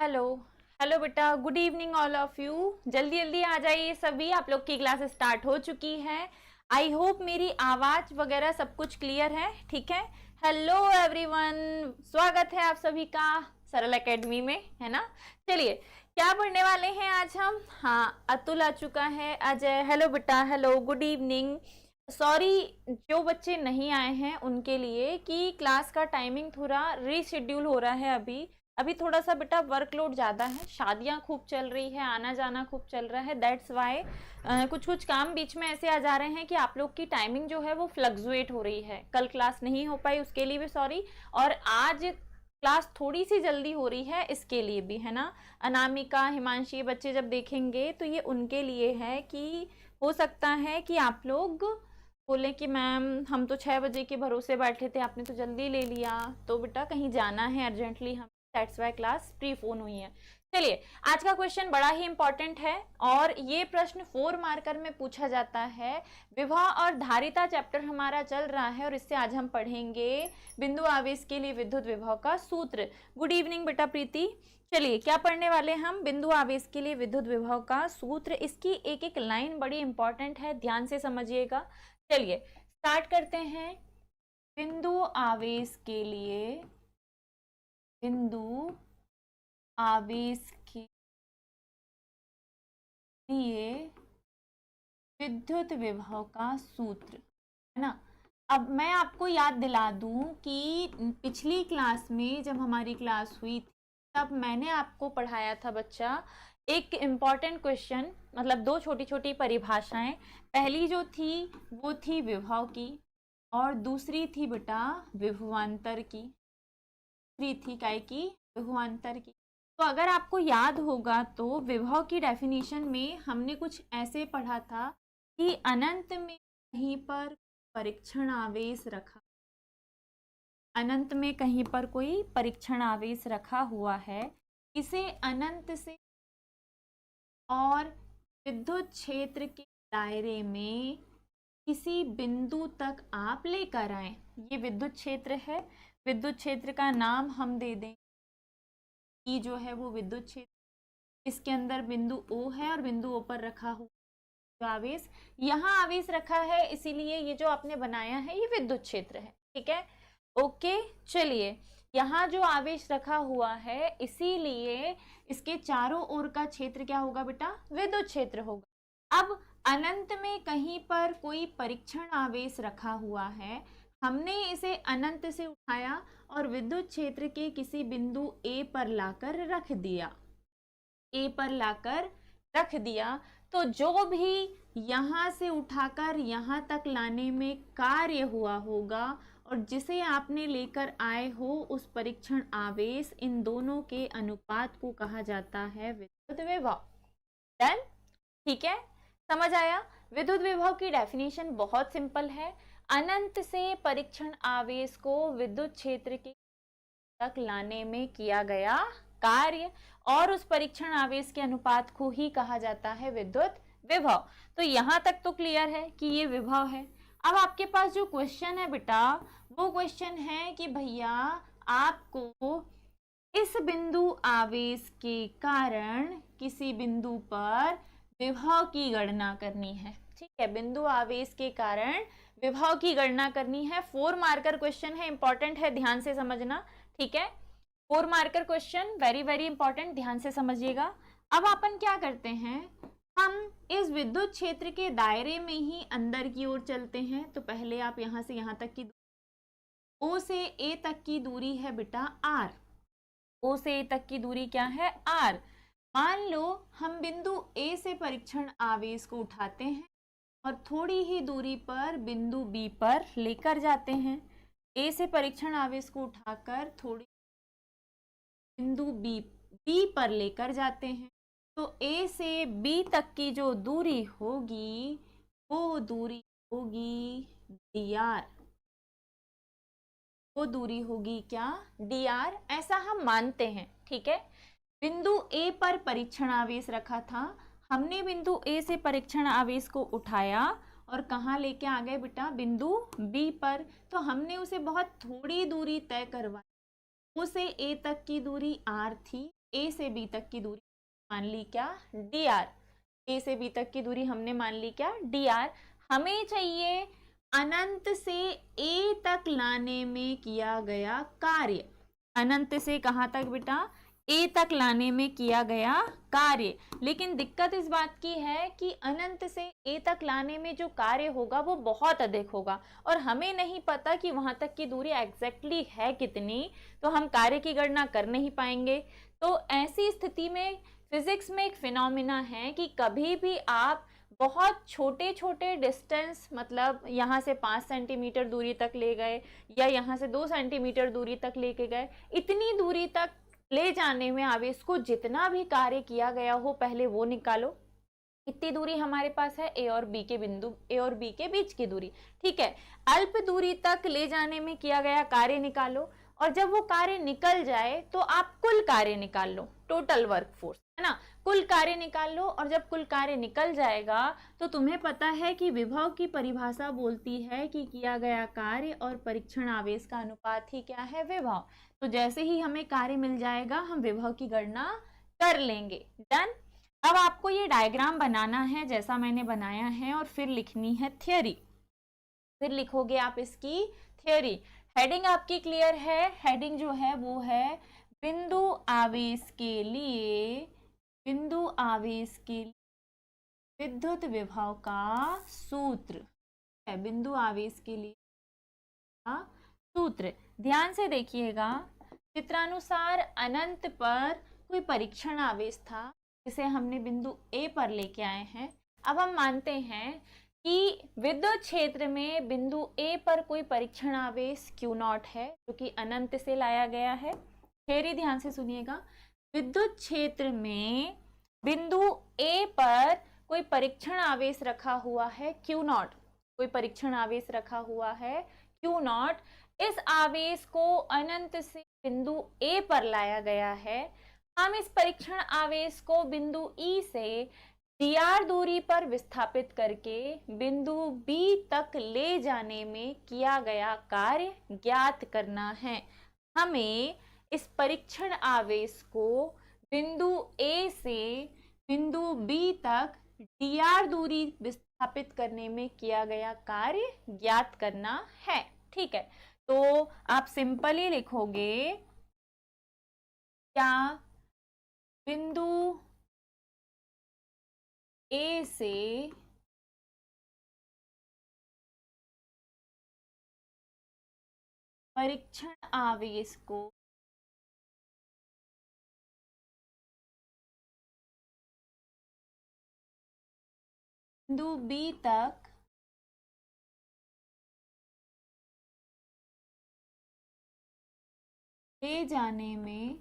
Hello. Hello बेटा, good evening all of you. जल्दी जल्दी आ जाइए सभी, आप लोग की क्लास स्टार्ट हो चुकी है। आई होप मेरी आवाज वगैरह सब कुछ क्लियर है। ठीक है। हेलो एवरीवन, स्वागत है आप सभी का सरल एकेडमी में, है ना। चलिए, क्या पढ़ने वाले हैं आज हम। हाँ, अतुल आ चुका है, अजय, हेलो बेटा, हेलो, गुड इवनिंग। सॉरी, जो बच्चे नहीं आए हैं उनके लिए कि क्लास का टाइमिंग थोड़ा रीशेड्यूल हो रहा है। अभी अभी थोड़ा सा बेटा वर्कलोड ज़्यादा है, शादियां खूब चल रही है, आना जाना खूब चल रहा है, दैट्स वाई कुछ कुछ काम बीच में ऐसे आ जा रहे हैं कि आप लोग की टाइमिंग जो है वो फ्लक्चुएट हो रही है। कल क्लास नहीं हो पाई उसके लिए भी सॉरी, और आज क्लास थोड़ी सी जल्दी हो रही है इसके लिए भी, है ना। अनामिका, हिमांशी बच्चे जब देखेंगे तो ये उनके लिए है कि हो सकता है कि आप लोग बोले कि मैम हम तो 6 बजे के भरोसे बैठे थे, आपने तो जल्दी ले लिया, तो बेटा कहीं जाना है अर्जेंटली, हम दैट्स वाई क्लास प्रीफोन हुई है। चलिए, आज का क्वेश्चन बड़ा ही इंपॉर्टेंट है और ये प्रश्न 4 मार्कर में पूछा जाता है। विभव और धारिता चैप्टर हमारा चल रहा है और इससे आज हम पढ़ेंगे बिंदु आवेश के लिए विद्युत विभव का सूत्र। गुड इवनिंग बेटा प्रीति। चलिए, क्या पढ़ने वाले हम, बिंदु आवेश के लिए विद्युत विभव का सूत्र। इसकी एक एक लाइन बड़ी इंपॉर्टेंट है, ध्यान से समझिएगा। चलिए स्टार्ट करते हैं। बिंदु आवेश के लिए, बिंदु आवेश के लिए विद्युत विभव का सूत्र, है ना। अब मैं आपको याद दिला दूं कि पिछली क्लास में जब हमारी क्लास हुई थी तब मैंने आपको पढ़ाया था बच्चा एक इम्पॉर्टेंट क्वेश्चन, मतलब दो छोटी छोटी परिभाषाएं। पहली जो थी वो थी विभव की और दूसरी थी बेटा विभवांतर की। दूसरी थी काय की, विभवांतर की। तो अगर आपको याद होगा तो विभव की डेफिनेशन में हमने कुछ ऐसे पढ़ा था कि अनंत में कहीं पर परीक्षण आवेश रखा, अनंत में कहीं पर कोई परीक्षण आवेश रखा हुआ है, इसे अनंत से और विद्युत क्षेत्र के दायरे में किसी बिंदु तक आप लेकर आए। ये विद्युत क्षेत्र है, विद्युत क्षेत्र का नाम हम दे दें ई, जो है वो विद्युत क्षेत्र। इसके अंदर बिंदु O है और बिंदु O पर रखा हुआ आवेश, यहाँ आवेश रखा है, इसीलिए ये जो आपने बनाया है ये विद्युत क्षेत्र है। ठीक है, ओके। चलिए, यहाँ जो आवेश रखा हुआ है इसीलिए इसके चारों ओर का क्षेत्र क्या होगा बेटा, विद्युत क्षेत्र होगा। अब अनंत में कहीं पर कोई परीक्षण आवेश रखा हुआ है, हमने इसे अनंत से उठाया और विद्युत क्षेत्र के किसी बिंदु A पर लाकर रख दिया, A पर लाकर रख दिया। तो जो भी यहाँ से उठाकर यहाँ तक लाने में कार्य हुआ होगा और जिसे आपने लेकर आए हो उस परीक्षण आवेश, इन दोनों के अनुपात को कहा जाता है विद्युत विभव। डन, ठीक है, समझ आया। विद्युत विभव की डेफिनेशन बहुत सिंपल है, अनंत से परीक्षण आवेश को विद्युत क्षेत्र के तक लाने में किया गया कार्य और उस परीक्षण आवेश के अनुपात को ही कहा जाता है विद्युत विभव। तो यहां तक तो क्लियर है कि ये विभव है। अब आपके पास जो क्वेश्चन है बेटा, वो क्वेश्चन है कि भैया आपको इस बिंदु आवेश के कारण किसी बिंदु पर विभव की गणना करनी है। ठीक है, बिंदु आवेश के कारण विभव की गणना करनी है। 4 मार्कर क्वेश्चन है, इंपॉर्टेंट है, ध्यान से समझना। ठीक है, 4 marker question, very very important, ध्यान से समझिएगा। अब अपन क्या करते हैं, हम इस विद्युत क्षेत्र के दायरे में ही अंदर की ओर चलते हैं। तो पहले आप यहां से यहां तक की O से A तक की दूरी है बेटा R, O से A तक की दूरी क्या है, R। मान लो हम बिंदु A से परीक्षण आवेश को उठाते हैं और थोड़ी ही दूरी पर बिंदु B पर लेकर जाते हैं। A से परीक्षण आवेश को उठाकर थोड़ी बिंदु B पर लेकर जाते हैं। तो A से B तक की जो दूरी होगी वो दूरी होगी dr, वो दूरी होगी क्या, dr, ऐसा हम मानते हैं। ठीक है, बिंदु A पर परीक्षण आवेश रखा था, हमने बिंदु A से परीक्षण आवेश को उठाया और कहाँ लेके आ गए बेटा, बिंदु B पर। तो हमने उसे बहुत थोड़ी दूरी तय करवाई, O से A तक की दूरी R थी, ए से बी तक की दूरी मान ली क्या, डी आर। ए से बी तक की दूरी हमने मान ली क्या, डी आर। हमें चाहिए अनंत से ए तक लाने में किया गया कार्य। अनंत से कहाँ तक बेटा, ए तक लाने में किया गया कार्य। लेकिन दिक्कत इस बात की है कि अनंत से ए तक लाने में जो कार्य होगा वो बहुत अधिक होगा और हमें नहीं पता कि वहां तक की दूरी एग्जैक्टली है कितनी, तो हम कार्य की गणना कर नहीं पाएंगे। तो ऐसी स्थिति में फिजिक्स में एक फिनोमिना है कि कभी भी आप बहुत छोटे छोटे डिस्टेंस, मतलब यहाँ से 5 सेंटीमीटर दूरी तक ले गए या यहाँ से 2 सेंटीमीटर दूरी तक लेके गए, इतनी दूरी तक ले जाने में आवेश को जितना भी कार्य किया गया हो पहले वो निकालो। कितनी दूरी हमारे पास है, ए और बी के बिंदु, ए और बी के बीच की दूरी, ठीक है। अल्प दूरी तक ले जाने में किया गया कार्य निकालो और जब वो कार्य निकल जाए तो आप कुल कार्य निकाल लो, टोटल वर्क फोर्स, है ना। कुल कार्य निकाल लो और जब कुल कार्य निकल जाएगा तो तुम्हें पता है कि विभव की परिभाषा बोलती है कि किया गया कार्य और परीक्षण आवेश का अनुपात ही क्या है, विभव। तो जैसे ही हमें कार्य मिल जाएगा हम विभव की गणना कर लेंगे। डन। अब आपको ये डायग्राम बनाना है जैसा मैंने बनाया है और फिर लिखनी है थ्योरी। फिर लिखोगे आप इसकी थ्योरी। हेडिंग आपकी क्लियर है। हेडिंग जो है वो है बिंदु आवेश के लिए, बिंदु आवेश के लिए विद्युत विभव का सूत्र है, बिंदु आवेश के लिए का सूत्र। ध्यान से देखिएगा, चित्रानुसार अनंत पर कोई परीक्षण आवेश था जिसे हमने बिंदु ए पर लेके आए हैं। अब हम मानते हैं कि विद्युत क्षेत्र में बिंदु ए पर कोई परीक्षण आवेश Q नॉट है जो कि अनंत से लाया गया है। थ्योरी ध्यान से सुनिएगा, विद्युत क्षेत्र में बिंदु ए पर कोई परीक्षण आवेश रखा हुआ है Q नॉट, कोई परीक्षण आवेश रखा हुआ है Q नॉट। इस आवेश को अनंत से बिंदु ए पर लाया गया है। हम इस परीक्षण आवेश को बिंदु ई से dr दूरी पर विस्थापित करके बिंदु B तक ले जाने में किया गया कार्य ज्ञात करना है। हमें इस परीक्षण आवेश को बिंदु A से बिंदु B तक dr दूरी विस्थापित करने में किया गया कार्य ज्ञात करना है, ठीक है। तो आप सिंपली लिखोगे क्या बिंदु ए से परीक्षण आवेश को बिंदु बी तक ले जाने में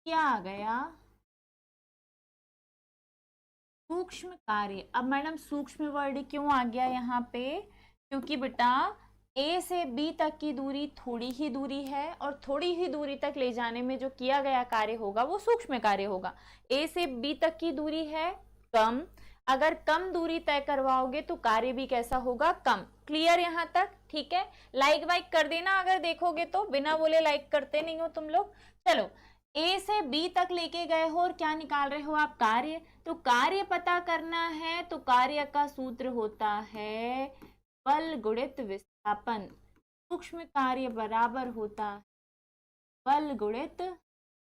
किया गया सूक्ष्म कार्य। अब मैडम सूक्ष्म वर्ड क्यों आ गया यहाँ पे, क्योंकि बेटा ए से बी तक की दूरी थोड़ी ही दूरी है और थोड़ी ही दूरी तक ले जाने में जो किया गया कार्य होगा वो सूक्ष्म कार्य होगा। ए से बी तक की दूरी है कम, अगर कम दूरी तय करवाओगे तो कार्य भी कैसा होगा, कम। क्लियर यहाँ तक, ठीक है। लाइक वाइक कर देना अगर देखोगे तो, बिना बोले लाइक करते नहीं हो तुम लोग। चलो, ए से बी तक लेके गए हो और क्या निकाल रहे हो आप, कार्य। तो कार्य पता करना है तो कार्य का सूत्र होता है बल गुणित विस्थापन। सूक्ष्म कार्य बराबर होता है बल गुणित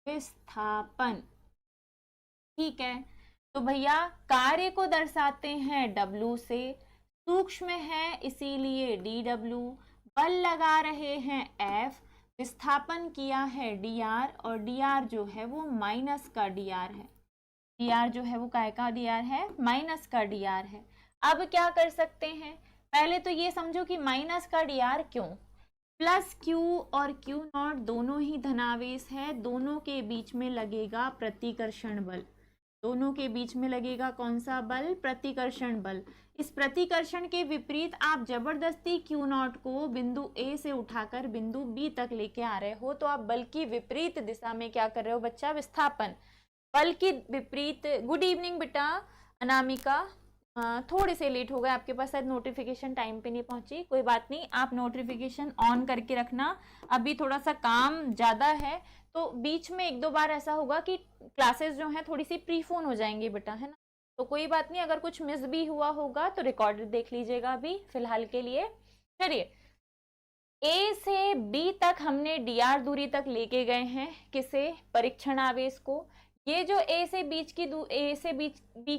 विस्थापन, ठीक है। तो भैया कार्य को दर्शाते हैं W से, सूक्ष्म है इसीलिए DW, बल लगा रहे हैं F, विस्थापन किया है dr और dr जो है वो माइनस का dr है। dr जो है वो काय का dr है, माइनस का dr है। अब क्या कर सकते हैं, पहले तो ये समझो कि माइनस का dr क्यों, प्लस Q और Q नॉट दोनों ही धनावेश है, दोनों के बीच में लगेगा प्रतिकर्षण बल। दोनों के बीच में लगेगा कौन सा बल, प्रतिकर्षण बल। इस प्रतिकर्षण के विपरीत आप जबरदस्ती Q नॉट को बिंदु A से उठाकर बिंदु B तक लेके आ रहे हो, तो आप बल की विपरीत दिशा में क्या कर रहे हो बच्चा, विस्थापन। बल की विपरीत। गुड इवनिंग बेटा अनामिका, थोड़े से लेट हो गए, आपके पास शायद नोटिफिकेशन टाइम पे नहीं पहुंची, कोई बात नहीं, आप नोटिफिकेशन ऑन करके रखना। अभी थोड़ा सा काम ज़्यादा है, तो बीच में एक दो बार ऐसा होगा कि क्लासेस जो हैं थोड़ी सी प्रीफोन हो जाएंगी बेटा, है ना, तो कोई बात नहीं, अगर कुछ मिस भी हुआ होगा तो रिकॉर्डेड देख लीजिएगा अभी फिलहाल के लिए। चलिए, ए से बी तक हमने डी दूरी तक लेके गए हैं, किसे, परीक्षण आवेश को। ये जो ए से बी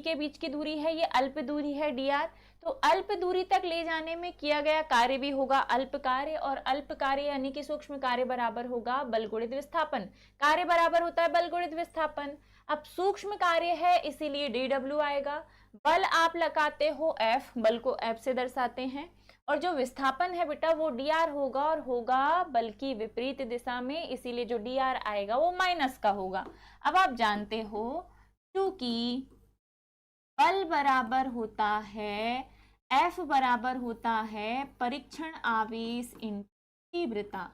के बीच की दूरी है, ये अल्प दूरी है डी। तो अल्प दूरी तक ले जाने में किया गया कार्य भी होगा अल्प कार्य, और अल्प कार्य यानी कि सूक्ष्म कार्य बराबर होगा बल गुणित विस्थापन। कार्य बराबर होता है बल गुणित विस्थापन। अब सूक्ष्म कार्य है इसीलिए DW आएगा। बल आप लगाते हो F, बल को F से दर्शाते हैं, और जो विस्थापन है बेटा वो dr होगा, और होगा बल की विपरीत दिशा में, इसीलिए जो dr आएगा वो माइनस का होगा। अब आप जानते हो क्योंकि बल बराबर होता है, F बराबर होता है परीक्षण आवेश इन तीव्रता।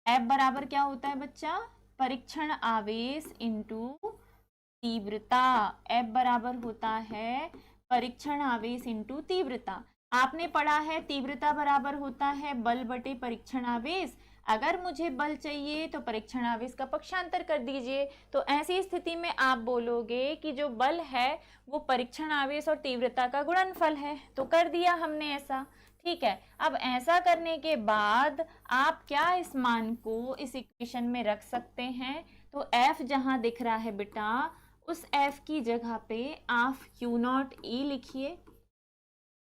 F बराबर क्या होता है बच्चा, परीक्षण आवेश इंटू तीव्रता। F बराबर होता है परीक्षण आवेश इंटू तीव्रता। आपने पढ़ा है तीव्रता बराबर होता है बल बटे परीक्षण आवेश। अगर मुझे बल चाहिए तो परीक्षण आवेश का पक्षांतर कर दीजिए, तो ऐसी स्थिति में आप बोलोगे कि जो बल है वो परीक्षण आवेश और तीव्रता का गुणनफल है, तो कर दिया हमने ऐसा, ठीक है। अब ऐसा करने के बाद आप क्या इस मान को इस इक्वेशन में रख सकते हैं, तो F जहां दिख रहा है बेटा, उस F की जगह पे आप Q0E लिखिए,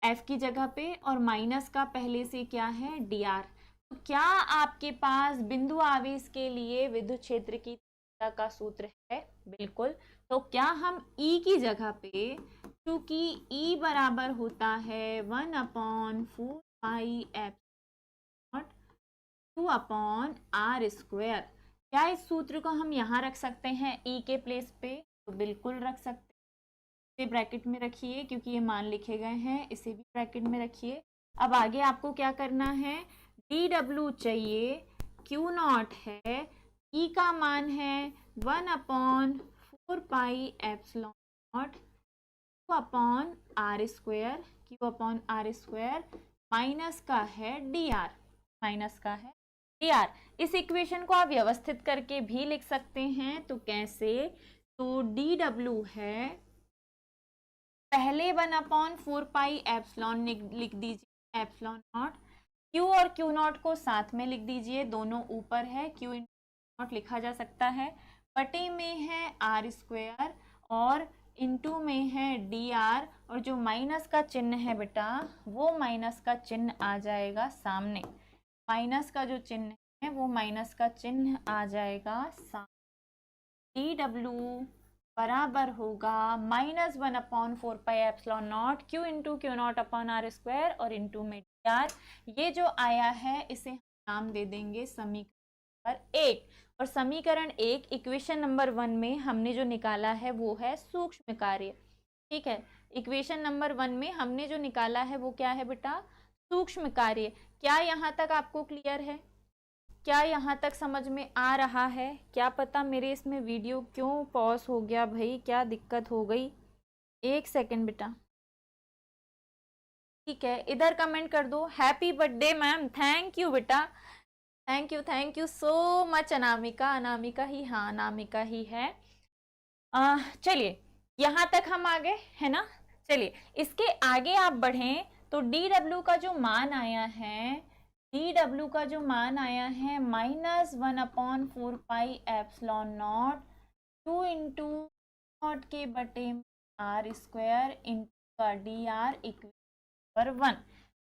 F की जगह पे, और माइनस का पहले से क्या है dr। तो क्या आपके पास बिंदु आवेश के लिए विद्युत क्षेत्र की तीव्रता का सूत्र है, बिल्कुल। तो क्या हम E की जगह पे, क्योंकि E बराबर होता है 1/4 पाई एप्सिलॉन 2/r², क्या इस सूत्र को हम यहाँ रख सकते हैं E के प्लेस पे, तो बिल्कुल रख सकते हैं। इसे ब्रैकेट में रखिए क्योंकि ये मान लिखे गए हैं, इसे भी ब्रैकेट में रखिए। अब आगे आपको क्या करना है, DW चाहिए, Q0 है, E का मान है 1/4 pi epsilon 2/r², Q/r², minus का है dr, माइनस का है dr। इस इक्वेशन को आप व्यवस्थित करके भी लिख सकते हैं, तो कैसे, तो DW है, पहले 1/4 पाई एप्सिलॉन लिख दीजिए, एप्सिलॉन नॉट, Q और Q0 को साथ में लिख दीजिए, दोनों ऊपर है, Q नॉट लिखा जा सकता है, बटे में है r², और इनटू में है dr, और जो माइनस का चिन्ह है बेटा वो माइनस का चिन्ह आ जाएगा सामने, माइनस का जो चिन्ह है वो माइनस का चिन्ह आ जाएगा सामने। DW बराबर होगा -1/4 पाई epsilon not Q into Q0/r², और इंटू में dr। ये जो आया है इसे हम नाम दे देंगे समीकरण 1, और समीकरण 1 इक्वेशन नंबर 1 में हमने जो निकाला है वो है सूक्ष्म कार्य, ठीक है। इक्वेशन नंबर 1 में हमने जो निकाला है वो क्या है बेटा, सूक्ष्म कार्य। क्या यहाँ तक आपको क्लियर है, क्या यहाँ तक समझ में आ रहा है? क्या पता मेरे इसमें वीडियो क्यों पॉज हो गया भाई, क्या दिक्कत हो गई, एक सेकंड बेटा, ठीक है, इधर कमेंट कर दो happy birthday ma'am, thank you बेटा, thank you so much. Anamika, Anamika ही, हाँ अनामिका ही है। चलिए यहाँ तक हम आ गए है ना। चलिए इसके आगे आप बढ़ें तो DW का जो मान आया है, DW का जो मान आया है -1/4 पाई epsilon not Q into not के बटे r² इंटू का dr इक्वल 1।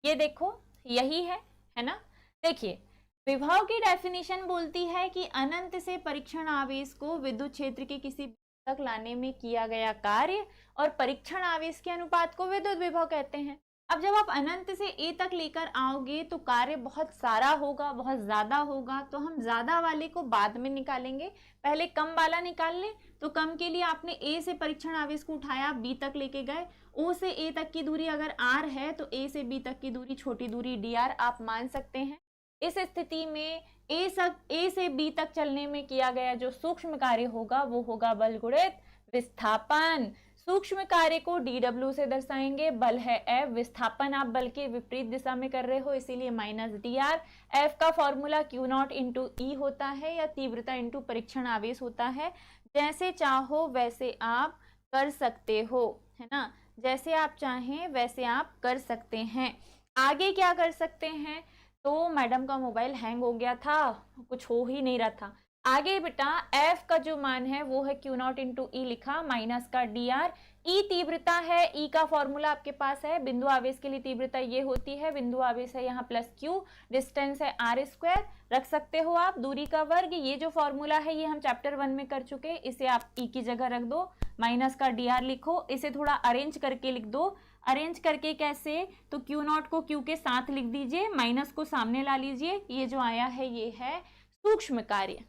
ये देखो यही है ना। देखिए विभव की डेफिनेशन बोलती है कि अनंत से परीक्षण आवेश को विद्युत क्षेत्र के किसी बिंदु तक लाने में किया गया कार्य और परीक्षण आवेश के अनुपात को विद्युत विभव कहते हैं। अब जब आप अनंत से ए तक लेकर आओगे तो कार्य बहुत सारा होगा, बहुत ज्यादा होगा, तो हम ज्यादा वाले को बाद में निकालेंगे, पहले कम वाला निकाल लें। तो कम के लिए आपने ए से परीक्षण आवेश को उठाया, बी तक लेके गए, ओ से ए तक की दूरी अगर आर है तो ए से बी तक की दूरी छोटी दूरी डी आर आप मान सकते हैं। इस स्थिति में ए से बी तक चलने में किया गया जो सूक्ष्म कार्य होगा वो होगा बल गुणित विस्थापन। सूक्ष्म कार्य को dw से दर्शाएंगे, बल है F, विस्थापन आप बल के विपरीत दिशा में कर रहे हो इसीलिए -dr। F का फॉर्मूला Q0 इंटू ई होता है या तीव्रता इंटू परीक्षण आवेश होता है। जैसे चाहो वैसे आप कर सकते हो, है ना, जैसे आप चाहें वैसे आप कर सकते हैं। आगे क्या कर सकते हैं, तो मैडम का मोबाइल हैंग हो गया था, कुछ हो ही नहीं रहा था। आगे बेटा F का जो मान है वो है Q0 इंटू ई लिखा, माइनस का dr। E तीव्रता है, E का फॉर्मूला आपके पास है, बिंदु आवेश के लिए तीव्रता ये होती है, बिंदु आवेश है यहाँ प्लस Q, डिस्टेंस है r स्क्वायर, रख सकते हो आप दूरी का वर्ग। ये जो फॉर्मूला है ये हम चैप्टर 1 में कर चुके, इसे आप E की जगह रख दो, माइनस का dr लिखो, इसे थोड़ा अरेंज करके लिख दो। अरेंज करके कैसे, तो Q0 को Q के साथ लिख दीजिए, माइनस को सामने ला लीजिए, ये जो आया है ये है सूक्ष्म कार्य।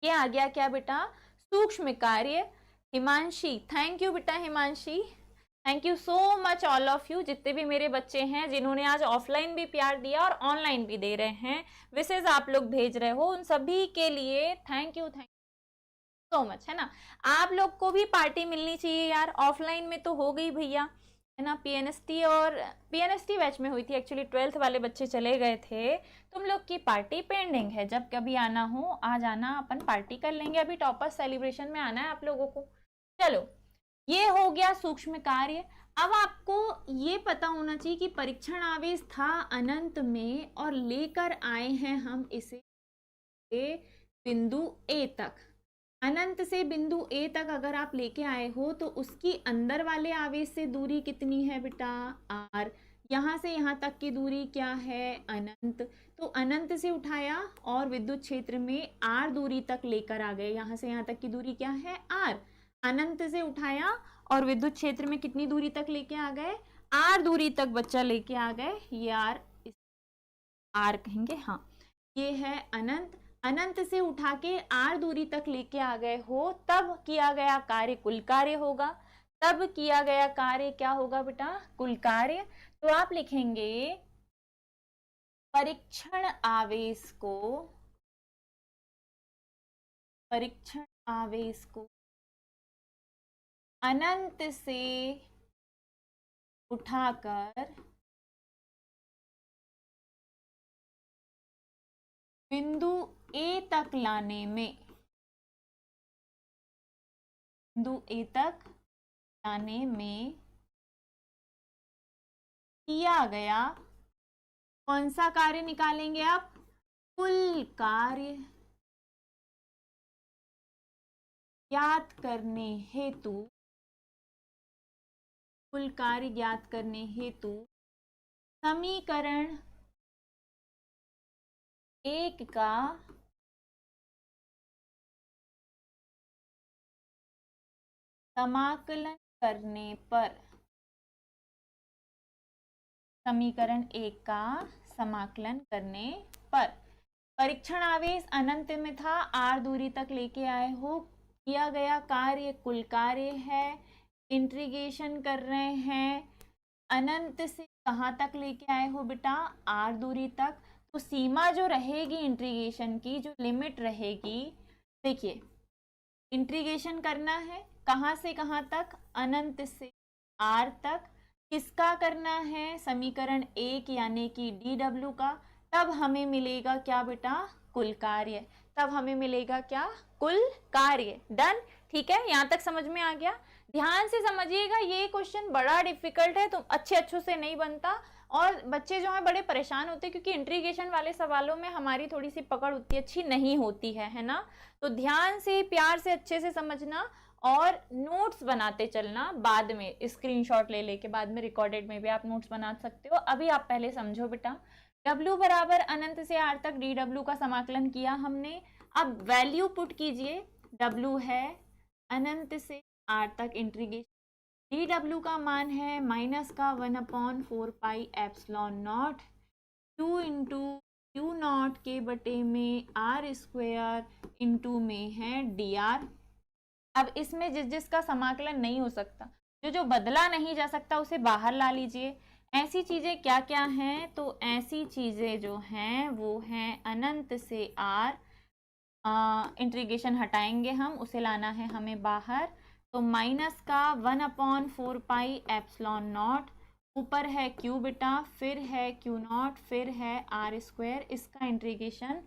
ये आ गया क्या बेटा, सूक्ष्म कार्य। हिमांशी, थैंक यू बेटा Himanshi, thank you so much all of you, जितने भी मेरे बच्चे हैं जिन्होंने आज ऑफलाइन भी प्यार दिया और ऑनलाइन भी दे रहे हैं, विशेष आप लोग भेज रहे हो, उन सभी के लिए थैंक यू सो मच, है ना। आप लोग को भी पार्टी मिलनी चाहिए यार, ऑफलाइन में तो हो गई भैया, है ना, पीएनएसटी और पीएनएसटी बैच में हुई थी एक्चुअली, 12th वाले बच्चे चले गए थे, तुम लोग की पार्टी पेंडिंग है, जब कभी आना हो आ जाना, अपन पार्टी कर लेंगे, अभी टॉपर्स सेलिब्रेशन में आना है आप लोगों को। चलो ये हो गया सूक्ष्म कार्य। अब आपको ये पता होना चाहिए कि परीक्षण आवेश था अनंत में और लेकर आए हैं हम इसे बिंदु ए तक। अनंत से बिंदु ए तक अगर आप लेके आए हो तो उसकी अंदर वाले आवेश से दूरी कितनी है बेटा, r। यहाँ से यहाँ तक की दूरी क्या है, अनंत। तो अनंत से उठाया और विद्युत क्षेत्र में r दूरी तक लेकर आ गए, यहाँ से यहाँ तक की दूरी क्या है, r। अनंत से उठाया और विद्युत क्षेत्र में कितनी दूरी तक लेके आ गए, r दूरी तक बच्चा लेके आ गए, ये r कहेंगे, हाँ ये है अनंत। अनंत से उठा के r दूरी तक लेके आ गए हो, तब किया गया कार्य कुल कार्य होगा, तब किया गया कार्य क्या होगा बेटा, कुल कार्य। तो आप लिखेंगे परीक्षण आवेश को अनंत से उठाकर बिंदु ए तक लाने में, बिंदु ए तक लाने में किया गया कौन सा कार्य निकालेंगे आप, कुल कार्य ज्ञात करने हेतु, कुल कार्य ज्ञात करने हेतु समीकरण 1 का समाकलन करने पर, समीकरण 1 का समाकलन करने पर, परीक्षण आवेश अनंत में था, r दूरी तक लेके आए हो, किया गया कार्य कुल कार्य है, इंटीग्रेशन कर रहे हैं, अनंत से कहाँ तक लेके आए हो बेटा, r दूरी तक। तो सीमा जो रहेगी इंटीग्रेशन की, जो लिमिट रहेगी, देखिए इंटीग्रेशन करना है कहाँ से कहाँ तक, अनंत से r तक, किसका करना है, समीकरण 1 यानी कि dw का, तब हमें मिलेगा क्या बेटा, कुल कार्य, तब हमें मिलेगा क्या, कुल कार्य। डन, ठीक है, यहाँ तक समझ में आ गया। ध्यान से समझिएगा, ये क्वेश्चन बड़ा डिफिकल्ट है, तो अच्छों से नहीं बनता और बच्चे जो हैं बड़े परेशान होते हैं, क्योंकि इंटीग्रेशन वाले सवालों में हमारी थोड़ी सी पकड़ उतनी अच्छी नहीं होती है ना। तो ध्यान से प्यार से अच्छे से समझना और नोट्स बनाते चलना, बाद में स्क्रीनशॉट ले लेके बाद में रिकॉर्डेड में भी आप नोट्स बना सकते हो। अभी आप पहले समझो बेटा, W बराबर अनंत से r तक dw का समाकलन किया हमने, अब वैल्यू पुट कीजिए, W है अनंत से r तक इंटीग्रेशन, dw का मान है माइनस का 1/4 पाई epsilon not, q into Q naught के बटे में r स्क्वायर इंटू में है dr। अब इसमें जिसका समाकलन नहीं हो सकता, जो बदला नहीं जा सकता, उसे बाहर ला लीजिए। ऐसी चीज़ें क्या क्या हैं, तो ऐसी चीज़ें जो हैं वो हैं अनंत से r, इंटीग्रेशन हटाएंगे हम, उसे लाना है हमें बाहर, तो माइनस का 1/4πε0, ऊपर है क्यू बेटा, फिर है क्यू नॉट, फिर है आर स्क्वायर। इसका इंटीग्रेशन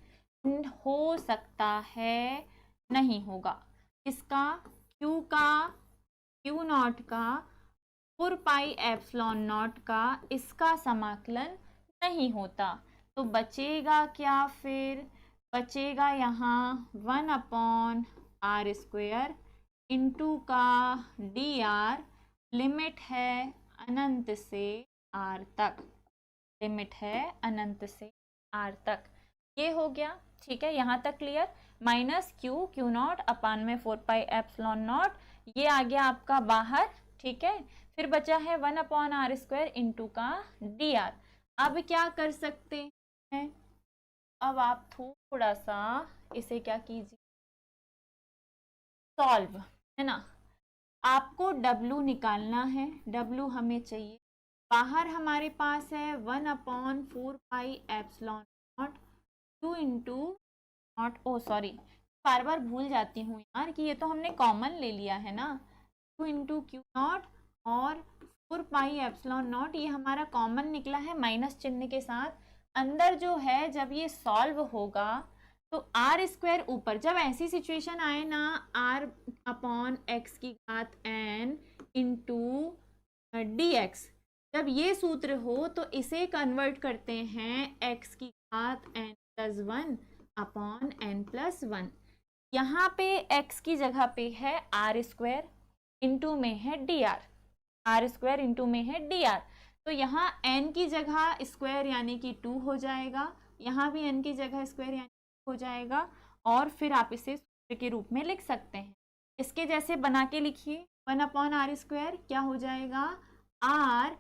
हो सकता है, नहीं होगा। इसका क्यू का, क्यू नॉट का, 4πε0 का, इसका समाकलन नहीं होता। तो बचेगा क्या फिर? बचेगा यहाँ 1/r² इंटू का dr, लिमिट है अनंत से r तक, लिमिट है अनंत से r तक। ये हो गया, ठीक है, यहाँ तक क्लियर। माइनस क्यू नॉट अपान में 4πε0, ये आ गया आपका बाहर, ठीक है। फिर बचा है 1/r² इंटू का dr। अब क्या कर सकते हैं? अब आप थोड़ा सा इसे क्या कीजिए, सॉल्व, है ना। आपको W निकालना है, W हमें चाहिए। बाहर हमारे पास है 1/4πε0 2 इंटू नॉट, ओ सॉरी, बार बार भूल जाती हूँ यार कि ये तो हमने कॉमन ले लिया है ना। 2 इंटू क्यू नॉट और 4πε0, ये हमारा कॉमन निकला है माइनस चिन्ह के साथ। अंदर जो है जब ये सॉल्व होगा तो r² ऊपर, जब ऐसी सिचुएशन आए ना r/x⁴n इंटू dx, जब ये सूत्र हो तो इसे कन्वर्ट करते हैं x⁴n+1/n+1। यहाँ पे x की जगह पे है r², इंटू में है dr, r² इंटू में है dr। तो यहाँ n की जगह स्क्वायर यानी कि 2 हो जाएगा, यहाँ भी n की जगह स्क्वायर यानी हो जाएगा, और फिर आप इसे सूत्र के रूप में लिख सकते हैं। इसके जैसे बना के लिखिए, 1/r², क्या हो जाएगा, r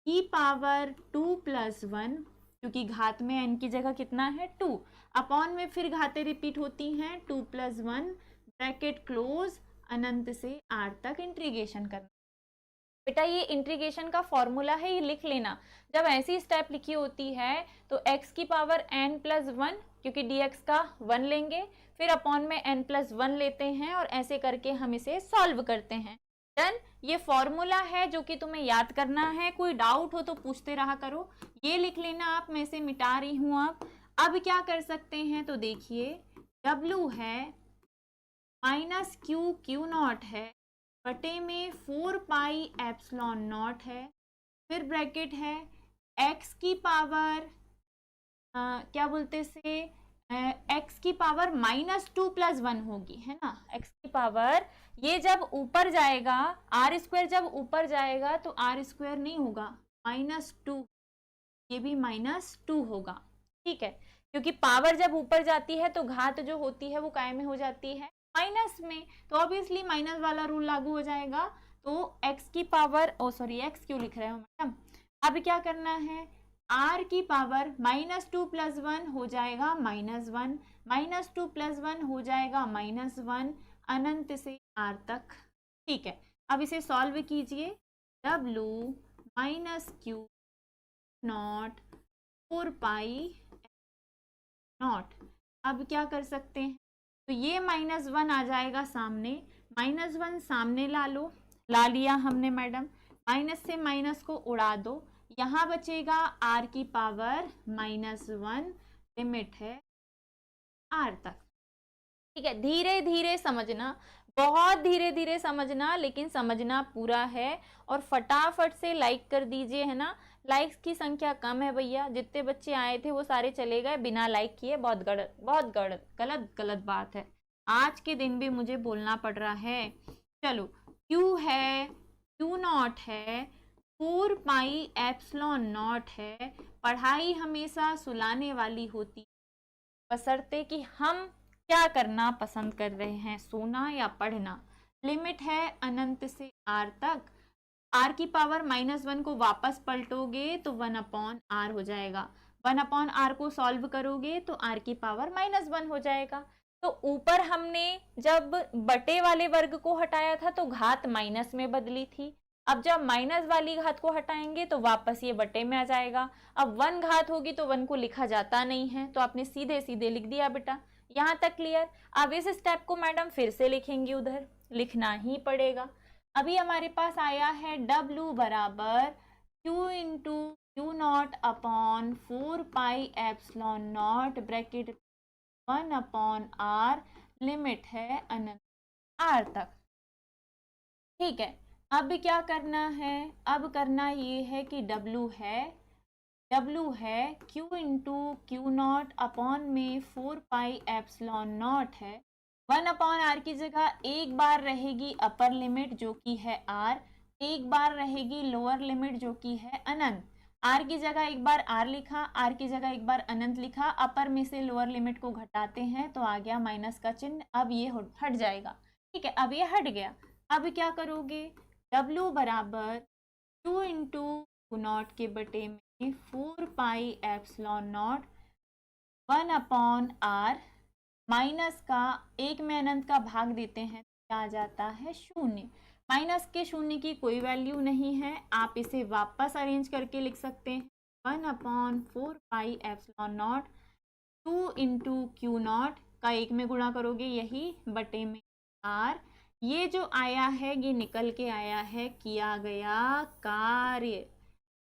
की पावर 2+1, क्योंकि घात में n की जगह कितना है 2, अपॉन में फिर घातें रिपीट होती हैं 2+1, ब्रैकेट क्लोज, अनंत से r तक इंटीग्रेशन करना। बेटा ये इंटीग्रेशन का फॉर्मूला है, ये लिख लेना। जब ऐसी स्टेप लिखी होती है तो x⁴n+1, क्योंकि dx का 1 लेंगे, फिर अपॉन में n+1 लेते हैं, और ऐसे करके हम इसे सॉल्व करते हैं। डन। ये फॉर्मूला है जो कि तुम्हें याद करना है, कोई डाउट हो तो पूछते रहा करो। ये लिख लेना आप, मैं इसे मिटा रही हूँ। अब क्या कर सकते हैं, तो देखिए W है माइनस क्यू नॉट है, बटे में 4πε0 है, फिर ब्रैकेट है x की पावर क्या बोलते से x की पावर -2+1 होगी, है ना। x की पावर, ये जब ऊपर जाएगा r² जब ऊपर जाएगा तो r² नहीं होगा, -2, ये भी -2 होगा, ठीक है। क्योंकि पावर जब ऊपर जाती है तो घात जो होती है वो काय में हो जाती है, माइनस में, तो ऑब्वियसली माइनस वाला रूल लागू हो जाएगा। तो x की पावर, ओ सॉरी x क्यों लिख रहे हो मैडम, अब क्या करना है, r की पावर -2+1 हो जाएगा -1, -2+1 हो जाएगा -1, अनंत से r तक, ठीक है। अब इसे सॉल्व कीजिए, W -q नॉट 4π0। अब क्या कर सकते हैं, तो ये -1 आ जाएगा सामने, -1 सामने ला लो, ला लिया हमने मैडम, माइनस से माइनस को उड़ा दो, यहाँ बचेगा r की पावर -1, लिमिट है r तक, ठीक है। धीरे धीरे समझना, बहुत धीरे धीरे समझना, लेकिन समझना पूरा है। और फटाफट से लाइक कर दीजिए, है ना। लाइक्स की संख्या कम है भैया, जितने बच्चे आए थे वो सारे चले गए बिना लाइक किए, बहुत गलत बात है। आज के दिन भी मुझे बोलना पड़ रहा है। चलो, Q है, Q नॉट है, 4πε0 है। पढ़ाई हमेशा सुलाने वाली होती, बशर्ते कि हम क्या करना पसंद कर रहे हैं, सोना या पढ़ना। लिमिट है अनंत से r तक, r की पावर -1 को वापस पलटोगे तो 1/r हो जाएगा, 1/r को सॉल्व करोगे तो r की पावर -1 हो जाएगा। तो ऊपर हमने जब बटे वाले वर्ग को हटाया था तो घात माइनस में बदली थी, अब जब माइनस वाली घात को हटाएंगे तो वापस ये बटे में आ जाएगा। अब 1 घात होगी तो 1 को लिखा जाता नहीं है, तो आपने सीधे सीधे लिख दिया बेटा। यहाँ तक क्लियर। अब इस स्टेप को मैडम फिर से लिखेंगी, उधर लिखना ही पड़ेगा। अभी हमारे पास आया है W बराबर Q into Q nought upon 4πε0 bracket 1/r, limit है अनंत r तक। ठीक है, अब क्या करना है, अब करना ये है कि W है Q into Q nought upon में 4πε0 है, 1/r की जगह एक बार रहेगी अपर लिमिट जो कि है r, एक बार रहेगी लोअर लिमिट जो कि है अनंत। r की जगह एक बार r लिखा, r की जगह एक बार अनंत लिखा, अपर में से लोअर लिमिट को घटाते हैं तो आ गया माइनस का चिन्ह, अब ये हट जाएगा। ठीक है, अब ये हट गया। अब क्या करोगे, W बराबर Q इंटू क्यू नॉट के बटे में 4πε0 1/r, माइनस का एक में अनंत का भाग देते हैं तो क्या आ जाता है, शून्य। माइनस के शून्य की कोई वैल्यू नहीं है, आप इसे वापस अरेंज करके लिख सकते हैं 1/4πε0 2 इंटू क्यू नॉट का एक में गुणा करोगे यही बटे में r, ये जो आया है ये निकल के आया है किया गया कार्य,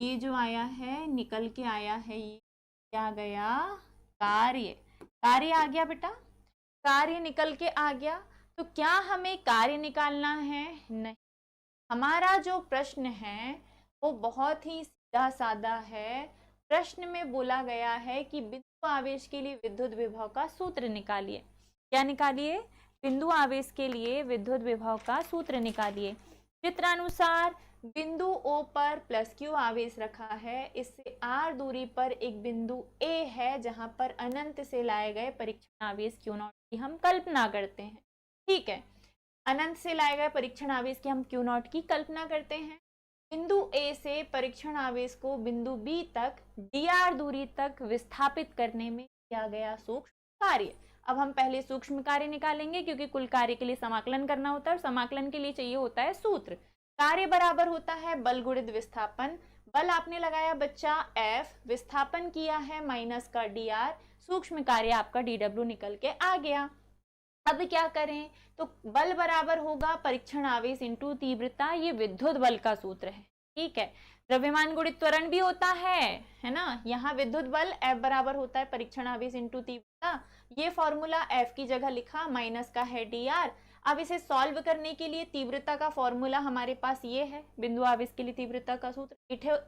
ये जो आया है निकल के आया है ये किया गया कार्य, कार्य आ गया बेटा, कार्य निकल के आ गया। तो क्या हमें कार्य निकालना है, नहीं, हमारा जो प्रश्न है वो बहुत ही सीधा साधा है। प्रश्न में बोला गया है कि बिंदु आवेश के लिए विद्युत विभव का सूत्र निकालिए। क्या निकालिए, बिंदु आवेश के लिए विद्युत विभव का सूत्र निकालिए। चित्रानुसार बिंदु O पर प्लस Q आवेश रखा है, इससे r दूरी पर एक बिंदु A है जहां पर अनंत से लाए गए परीक्षण आवेश Q0 की हम कल्पना करते हैं। ठीक है, अनंत से लाए गए परीक्षण आवेश की हम Q0 की कल्पना करते हैं। बिंदु A से परीक्षण आवेश को बिंदु B तक dr दूरी तक विस्थापित करने में किया गया सूक्ष्म कार्य। अब हम पहले सूक्ष्म कार्य निकालेंगे क्योंकि कुल कार्य के लिए समाकलन करना होता है और समाकलन के लिए चाहिए होता है सूत्र। कार्य बराबर होता है बल गुणित विस्थापन, बल आपने लगाया बच्चा F, विस्थापन किया है माइनस का dr, सूक्ष्म कार्य आपका dw निकल के आ गया। अब क्या करें, तो बल बराबर होगा परीक्षण आवेश इंटू तीव्रता, ये विद्युत बल का सूत्र है। ठीक है, द्रव्यमान गुणित त्वरण भी होता है ना, यहाँ विद्युत बल F बराबर होता है परीक्षण आवेश इंटू तीव्रता, ये फॉर्मूला F की जगह लिखा, माइनस का है dr। अब इसे सॉल्व करने के लिए तीव्रता का फॉर्मूला हमारे पास ये है, बिंदु आवेश के लिए तीव्रता का सूत्र,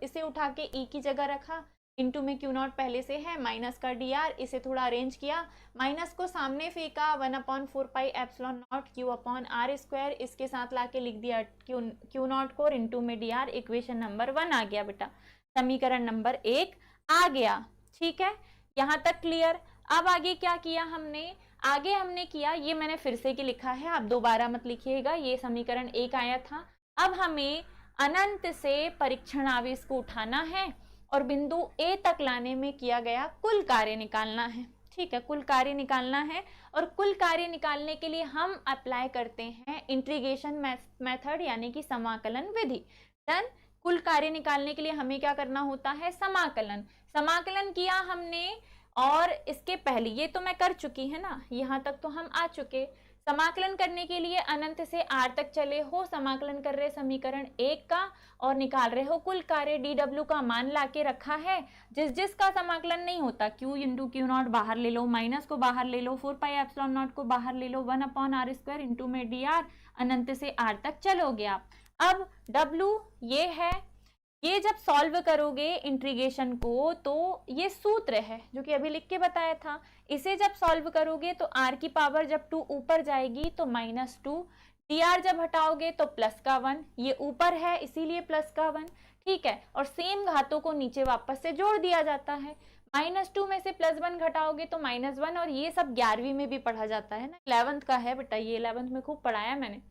इसे उठा के E की जगह रखा, इंटू में Q0 पहले से है, माइनस का dr, इसे थोड़ा अरेंज किया, माइनस को सामने फेंका, 1/4πε0 Q/r², इसके साथ लाके लिख दिया Q0 को, इंटू में dr, इक्वेशन नंबर 1 आ गया बेटा, समीकरण नंबर 1 आ गया। ठीक है, यहाँ तक क्लियर। अब आगे क्या किया हमने, आगे हमने किया, ये मैंने फिर से की लिखा है, आप दोबारा मत लिखिएगा, ये समीकरण 1 आया था। अब हमें अनंत से परीक्षण आवेश को उठाना है और बिंदु A तक लाने में किया गया कुल कार्य निकालना है। ठीक है, कुल कार्य निकालना है और कुल कार्य निकालने के लिए हम अप्लाई करते हैं इंटीग्रेशन मेथड यानी कि समाकलन विधि। देन कुल कार्य निकालने के लिए हमें क्या करना होता है, समाकलन। समाकलन किया हमने और इसके पहले ये तो मैं कर चुकी है ना, यहाँ तक तो हम आ चुके। समाकलन करने के लिए अनंत से r तक चले हो, समाकलन कर रहे समीकरण 1 का और निकाल रहे हो कुल कार्य, dw का मान लाके रखा है। जिसका समाकलन नहीं होता, q इंटू Q0 बाहर ले लो, माइनस को बाहर ले लो, 4πε0 को बाहर ले लो, 1/r² इंटू में dr, अनंत से r तक चलोगे आप। अब w ये है, ये जब सॉल्व करोगे इंटीग्रेशन को तो ये सूत्र है जो कि अभी लिख के बताया था, इसे जब सॉल्व करोगे तो r की पावर जब 2 ऊपर जाएगी तो -2, dr जब हटाओगे तो प्लस का 1, ये ऊपर है इसीलिए प्लस का 1। ठीक है, और सेम घातों को नीचे वापस से जोड़ दिया जाता है, -2 में से +1 घटाओगे तो -1, और ये सब 11वीं में भी पढ़ा जाता है ना, 11th का है बेटा, ये 11th में खूब पढ़ाया मैंने।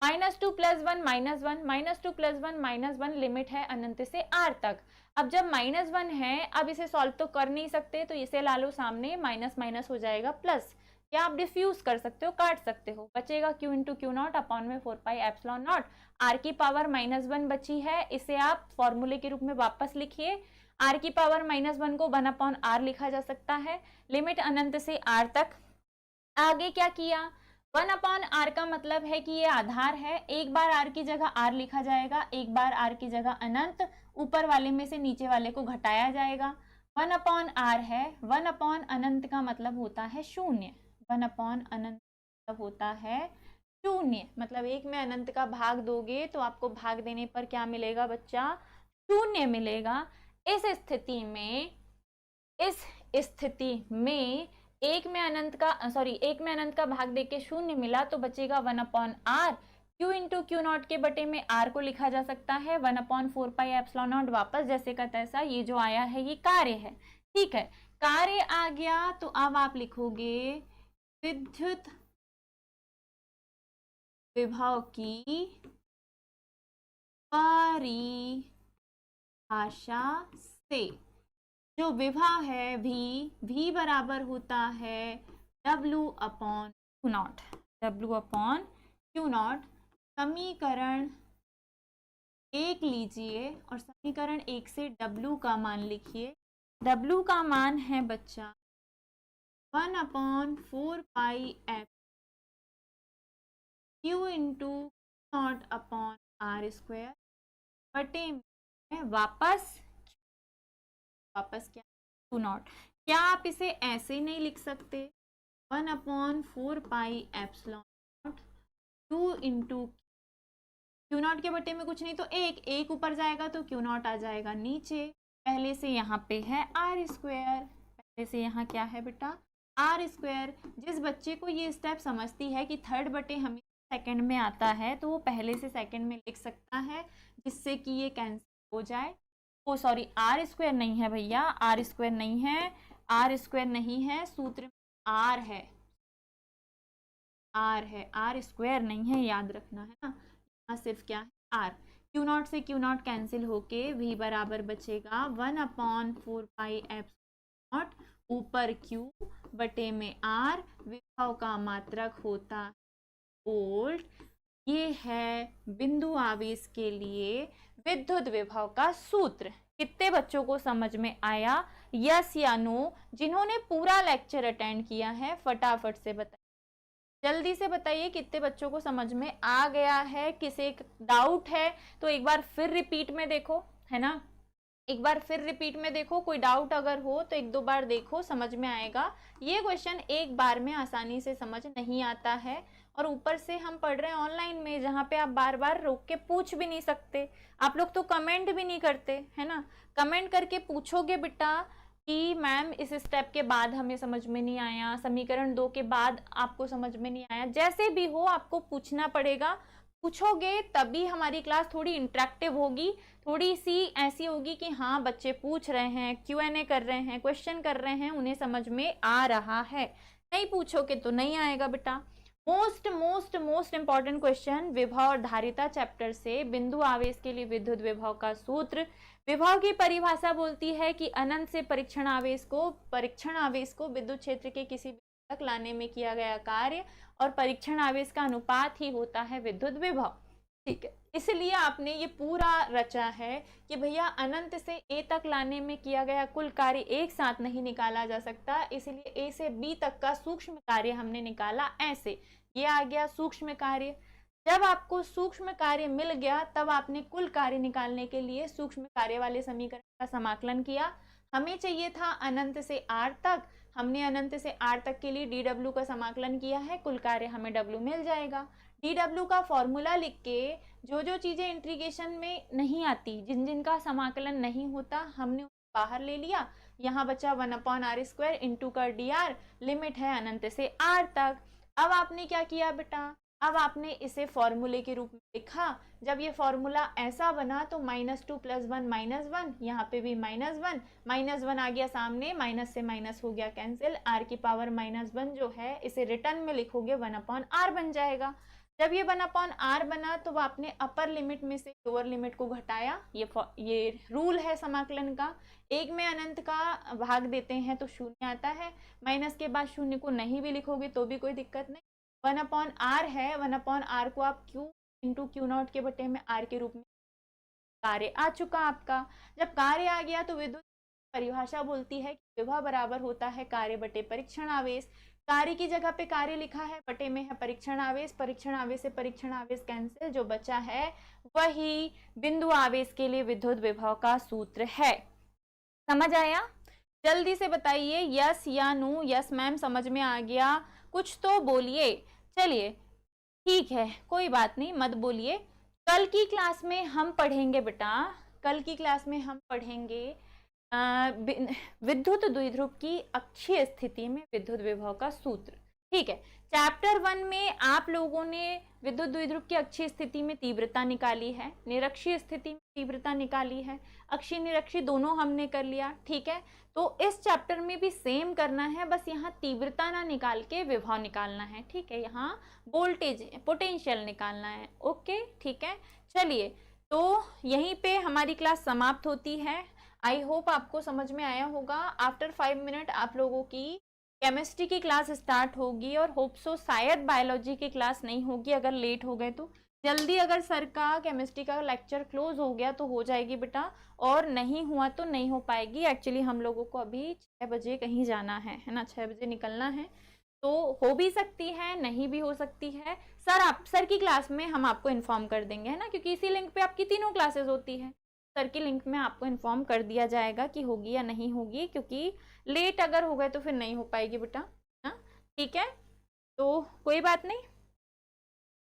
-2 + 1 -1, -2 + 1 -1, लिमिट है अनंत से r तक। अब जब -1 है, अब इसे सॉल्व तो कर नहीं सकते तो इसे ला लो सामने, माइनस माइनस हो जाएगा प्लस, या आप डिफ्यूज कर सकते हो, काट सकते हो, बचेगा q इंटू Q0 अपॉन में 4πε0, r की पावर -1 बची है, इसे आप फॉर्मूले के रूप में वापस लिखिए, r की पावर -1 को 1/r लिखा जा सकता है, लिमिट अनंत से r तक। आगे क्या किया, वन अपॉन आर का मतलब है कि ये आधार है, एक बार आर की जगह आर लिखा जाएगा, एक बार आर की जगह अनंत, ऊपर वाले में से नीचे वाले को घटाया जाएगा। वन अपॉन आर है, वन अपॉन अनंत का मतलब होता है शून्य, वन अपॉन अनंत मतलब होता है शून्य, मतलब एक में अनंत का भाग दोगे तो आपको भाग देने पर क्या मिलेगा बच्चा, शून्य मिलेगा। इस स्थिति में एक में अनंत का भाग देके शून्य मिला तो बचेगा one upon R, Q into Q naught के बटे में आर को लिखा जा सकता है one upon 4 pi epsilon naught, वापस जैसे का तैसा, ये जो आया है ये कार्य है, ठीक है। कार्य आ गया तो अब आप लिखोगे विद्युत विभव की परिभाषा से, जो विभव है v बराबर होता है W upon Q not, W upon Q not. समीकरण 1 लीजिए और समीकरण 1 से W का मान लिखिए। W का मान है बच्चा 1 upon 4 pi F Q into naught upon R square बटे में वापस क्या, टू नॉट। क्या आप इसे ऐसे नहीं लिख सकते, 1 upon 4 pi epsilon not 2 into Q naught के बटे में कुछ नहीं तो एक ऊपर जाएगा तो क्यू नॉट आ जाएगा नीचे, पहले से यहाँ पे है आर स्क्वायर, पहले से यहाँ क्या है बेटा आर स्क्वायर। जिस बच्चे को ये स्टेप समझती है कि थर्ड बटे हमें सेकंड में आता है तो वो पहले से सेकंड में लिख सकता है, जिससे कि ये कैंसिल हो जाए। ओ सॉरी, आर स्क्वायर नहीं है भैया, आर स्क्वायर नहीं है, आर स्क्वायर नहीं है, सूत्र में आर है, आर है, आर स्क्वायर नहीं है, याद रखना है ना। यहाँ सिर्फ क्या है आर, क्यू नॉट से क्यू नॉट कैंसिल होके v बराबर बचेगा 1 अपॉन 4 पाई एफ नॉट, ऊपर क्यू बटे में आर, विभव का मात्रक होता है वोल्ट। ये है बिंदु आवेश के लिए विद्युत विभव का सूत्र। कितने बच्चों को समझ में आया, यस या नो? जिन्होंने पूरा लेक्चर अटेंड किया है फटाफट से बताइए, जल्दी से बताइए कितने बच्चों को समझ में आ गया है। किसी डाउट है तो एक बार फिर रिपीट में देखो, है ना, एक बार फिर रिपीट में देखो, कोई डाउट अगर हो तो एक दो बार देखो, समझ में आएगा। ये क्वेश्चन एक बार में आसानी से समझ नहीं आता है, और ऊपर से हम पढ़ रहे हैं ऑनलाइन में, जहाँ पे आप बार बार रोक के पूछ भी नहीं सकते। आप लोग तो कमेंट भी नहीं करते, है ना, कमेंट करके पूछोगे बेटा कि मैम इस स्टेप के बाद हमें समझ में नहीं आया, समीकरण 2 के बाद आपको समझ में नहीं आया, जैसे भी हो आपको पूछना पड़ेगा। पूछोगे तभी हमारी क्लास थोड़ी इंटरेक्टिव होगी, थोड़ी सी ऐसी होगी कि हाँ बच्चे पूछ रहे हैं, Q&A कर रहे हैं, क्वेश्चन कर रहे हैं, उन्हें समझ में आ रहा है। नहीं पूछोगे तो नहीं आएगा बेटा। मोस्ट इंपॉर्टेंट क्वेश्चन विभव और धारिता चैप्टर से, बिंदु आवेश के लिए विद्युत विभव का सूत्र। विभव की परिभाषा बोलती है कि अनंत से परीक्षण आवेश को विद्युत क्षेत्र के किसी बिंदु तक लाने में किया गया कार्य और परीक्षण आवेश का अनुपात ही होता है विद्युत विभव, ठीक है। इसलिए आपने ये पूरा रचा है कि भैया अनंत से ए तक लाने में किया गया कुल कार्य एक साथ नहीं निकाला जा सकता, इसलिए ए से बी तक का सूक्ष्म कार्य हमने निकाला ऐसे। ये आ गया सूक्ष्म कार्य। जब आपको सूक्ष्म कार्य मिल गया तब आपने कुल कार्य निकालने के लिए सूक्ष्म कार्य वाले समीकरण का समाकलन किया। हमें चाहिए था अनंत से आर तक, हमने अनंत से आर तक के लिए डी डब्ल्यू का समाकलन किया है, कुल कार्य हमें डब्ल्यू मिल जाएगा। डी डब्ल्यू का फॉर्मूला लिख के जो जो चीजें इंटीग्रेशन में नहीं आती, जिन जिन का समाकलन नहीं होता, हमने बाहर ले लिया। यहाँ बचा 1 अपॉन आर स्क्वायर इंटू का डी आर, लिमिट है अनंत से आर तक। अब आपने क्या किया बेटा, अब आपने इसे फॉर्मूले के रूप में लिखा। जब ये फॉर्मूला ऐसा बना तो -2 + 1 -1, यहाँ पे भी -1 आ गया सामने, माइनस से माइनस हो गया कैंसिल, r की पावर -1 जो है इसे रिटर्न में लिखोगे 1 अपॉन आर बन जाएगा। जब ये 1 अपॉन आर बना तो आपने अपर लिमिट में से लोअर लिमिट को घटाया। ये रूल है समाकलन का, एक में अनंत का भाग देते हैं तो शून्य आता है, माइनस के बाद शून्य को नहीं भी लिखोगे तो भी कोई दिक्कत नहीं। 1 अपॉन आर है, 1 अपॉन आर को आप क्यू इंटू क्यू नॉट के बटे में आर के रूप में, कार्य आ चुका आपका। जब कार्य आ गया तो विद्युत परिभाषा बोलती है कि विभव बराबर होता है कार्य बटे परीक्षण आवेश। कार्य की जगह पे कार्य लिखा है, बटे में है परीक्षण आवेश, परीक्षण आवेश से परीक्षण आवेश कैंसिल, जो बचा है वही बिंदु आवेश के लिए विद्युत विभव का सूत्र है। समझ आया? जल्दी से बताइए यस या नो। यस मैम समझ में आ गया, कुछ तो बोलिए। चलिए ठीक है, कोई बात नहीं, मत बोलिए। कल की क्लास में हम पढ़ेंगे बेटा, कल की क्लास में हम पढ़ेंगे विद्युत द्विध्रुव की अक्षीय स्थिति में विद्युत विभव का सूत्र। ठीक है, चैप्टर 1 में आप लोगों ने विद्युत द्विध्रुव की अक्षीय स्थिति में तीव्रता निकाली है, निरक्षीय स्थिति में तीव्रता निकाली है, अक्षीय निरक्षीय दोनों हमने कर लिया। ठीक है, तो इस चैप्टर में भी सेम करना है, बस यहाँ तीव्रता ना निकाल के विभव निकालना है। ठीक है, यहाँ वोल्टेज पोटेंशियल निकालना है। ओके ठीक है, चलिए तो यहीं पे हमारी क्लास समाप्त होती है। आई होप आपको समझ में आया होगा। आफ्टर 5 मिनट आप लोगों की केमिस्ट्री की क्लास स्टार्ट होगी और होप सो शायद बायोलॉजी की क्लास नहीं होगी, अगर लेट हो गए तो। जल्दी अगर सर का केमिस्ट्री का लेक्चर क्लोज हो गया तो हो जाएगी बेटा, और नहीं हुआ तो नहीं हो पाएगी। एक्चुअली हम लोगों को अभी 6 बजे कहीं जाना है ना, 6 बजे निकलना है, तो हो भी सकती है नहीं भी हो सकती है। सर की क्लास में हम आपको इन्फॉर्म कर देंगे, है ना, क्योंकि इसी लिंक पे आपकी तीनों क्लासेस होती है। सर की लिंक में आपको इन्फॉर्म कर दिया जाएगा कि होगी या नहीं होगी, क्योंकि लेट अगर हो गए तो फिर नहीं हो पाएगी बेटा, ना। ठीक है, तो कोई बात नहीं,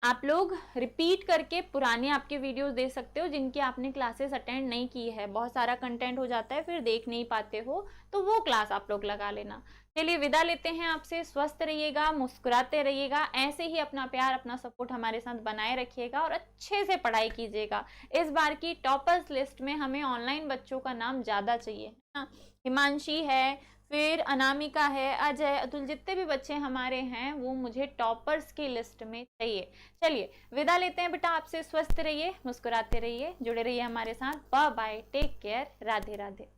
आप लोग रिपीट करके पुराने आपके वीडियोस देख सकते हो जिनकी आपने क्लासेस अटेंड नहीं की है। बहुत सारा कंटेंट हो जाता है फिर देख नहीं पाते हो, तो वो क्लास आप लोग लगा लेना। चलिए विदा लेते हैं आपसे। स्वस्थ रहिएगा, मुस्कुराते रहिएगा, ऐसे ही अपना प्यार अपना सपोर्ट हमारे साथ बनाए रखिएगा और अच्छे से पढ़ाई कीजिएगा। इस बार की टॉपर्स लिस्ट में हमें ऑनलाइन बच्चों का नाम ज़्यादा चाहिए, है ना। हिमांशी है, फिर अनामिका है, अजय, अतुल, जितने भी बच्चे हमारे हैं वो मुझे टॉपर्स की लिस्ट में चाहिए। चलिए विदा लेते हैं बेटा आपसे। स्वस्थ रहिए, मुस्कुराते रहिए, जुड़े रहिए हमारे साथ। Bye bye, take care, Radhe Radhe.